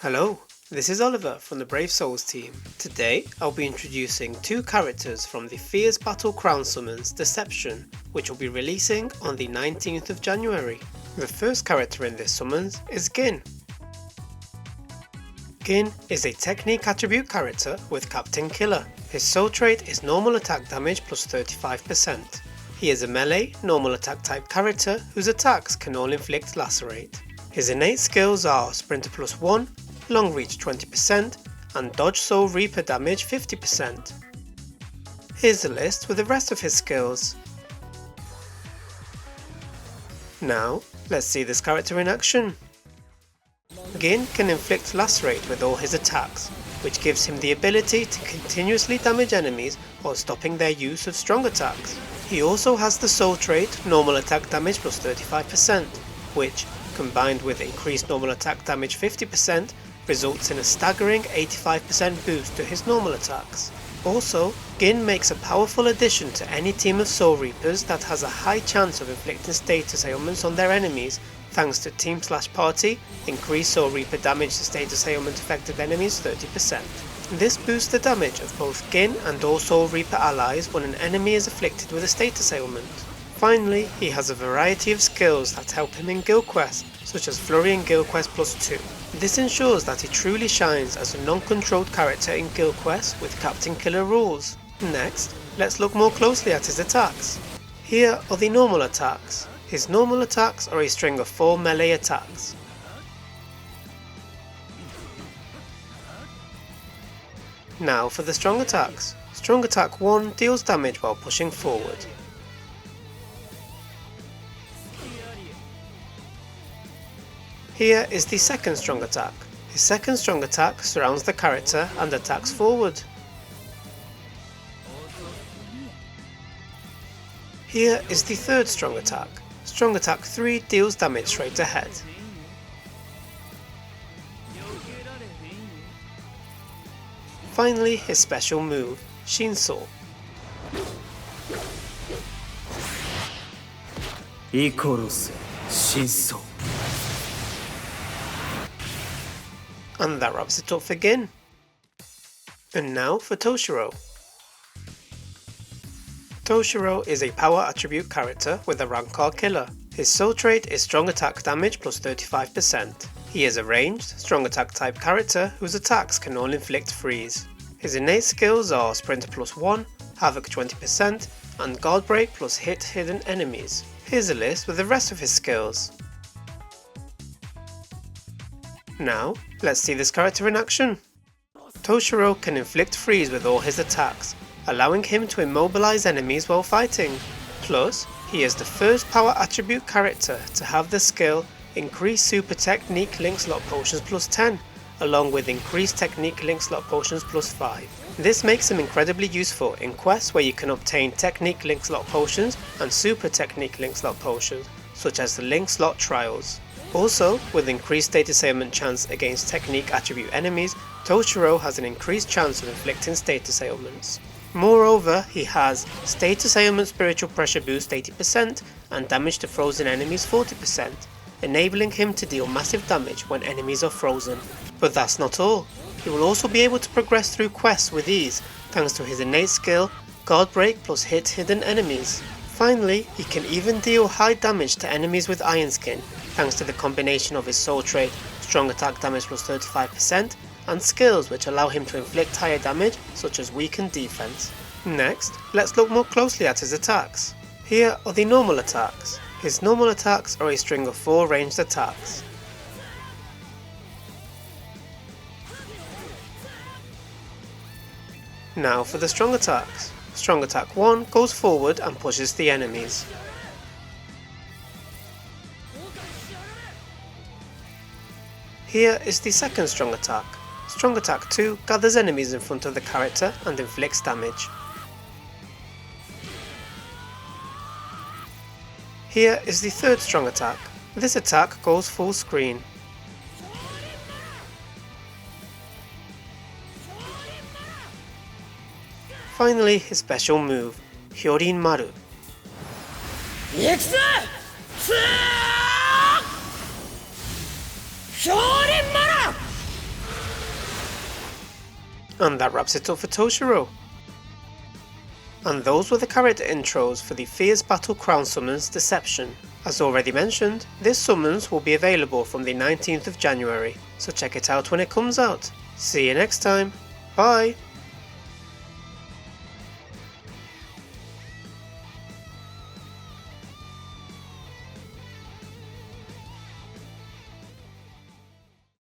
Hello, this is Oliver from the Brave Souls team. Today I'll be introducing two characters from the Fierce Battle Crown Summons Deception, which will be releasing on the 19th of January. The first character in this summons is Gin. Gin is a technique attribute character with Captain Killer. His soul trait is normal attack damage plus 35%. He is a melee, normal attack type character whose attacks can all inflict lacerate. His innate skills are Sprinter plus 1, Long Reach 20%, and Dodge Soul Reaper damage 50%. Here's the list with the rest of his skills. Now, let's see this character in action. Gin can inflict lacerate with all his attacks, which gives him the ability to continuously damage enemies while stopping their use of strong attacks. He also has the soul trait normal attack damage plus 35%, which, combined with increased normal attack damage 50%, results in a staggering 85% boost to his normal attacks. Also, Gin makes a powerful addition to any team of Soul Reapers that has a high chance of inflicting status ailments on their enemies thanks to Team/Party, increase Soul Reaper damage to status ailment affected enemies 30%. This boosts the damage of both Gin and all Soul Reaper allies when an enemy is afflicted with a status ailment. Finally, he has a variety of skills that help him in guild quests, such as Flurry in Guild Quest plus 2. This ensures that he truly shines as a non-controlled character in guild quests with Captain Killer rules. Next, let's look more closely at his attacks. Here are the normal attacks. His normal attacks are a string of 4 melee attacks. Now for the strong attacks. Strong attack 1 deals damage while pushing forward. Here is the second strong attack. His second strong attack surrounds the character and attacks forward. Here is the third strong attack. Strong attack 3 deals damage straight ahead. Finally, his special move, Shinso. And that wraps it up for Gin. And now for Toshiro. Toshiro is a power attribute character with a Rancor Killer. His soul trait is strong attack damage plus 35%. He is a ranged, strong attack type character whose attacks can all inflict freeze. His innate skills are Sprinter plus 1, Havoc 20%, and Guard Break plus hit hidden enemies. Here's a list with the rest of his skills. Now, let's see this character in action. Toshiro can inflict freeze with all his attacks, allowing him to immobilize enemies while fighting. Plus, he is the first power attribute character to have the skill Increase Super Technique Link Slot Potions plus 10, along with Increased Technique Link Slot Potions plus 5. This makes him incredibly useful in quests where you can obtain Technique Link Slot Potions and Super Technique Link Slot Potions, such as the Link Slot Trials. Also, with increased status ailment chance against technique attribute enemies, Toshiro has an increased chance of inflicting status ailments. Moreover, he has status ailment spiritual pressure boost 80% and damage to frozen enemies 40%, enabling him to deal massive damage when enemies are frozen. But that's not all. He will also be able to progress through quests with ease thanks to his innate skill, Guard Break plus hit hidden enemies. Finally, he can even deal high damage to enemies with Iron Skin, thanks to the combination of his soul trait, strong attack damage plus 35%, and skills which allow him to inflict higher damage, such as weakened defense. Next, let's look more closely at his attacks. Here are the normal attacks. His normal attacks are a string of 4 ranged attacks. Now for the strong attacks. Strong attack 1 goes forward and pushes the enemies. Here is the second strong attack. Strong attack 2 gathers enemies in front of the character and inflicts damage. Here is the third strong attack. This attack goes full screen. Finally, his special move, Hyorin Maru. And that wraps it up for Toshiro. And those were the character intros for the Fierce Battle Crown Summons Deception. As already mentioned, this summons will be available from the 19th of January, so check it out when it comes out. See you next time, bye!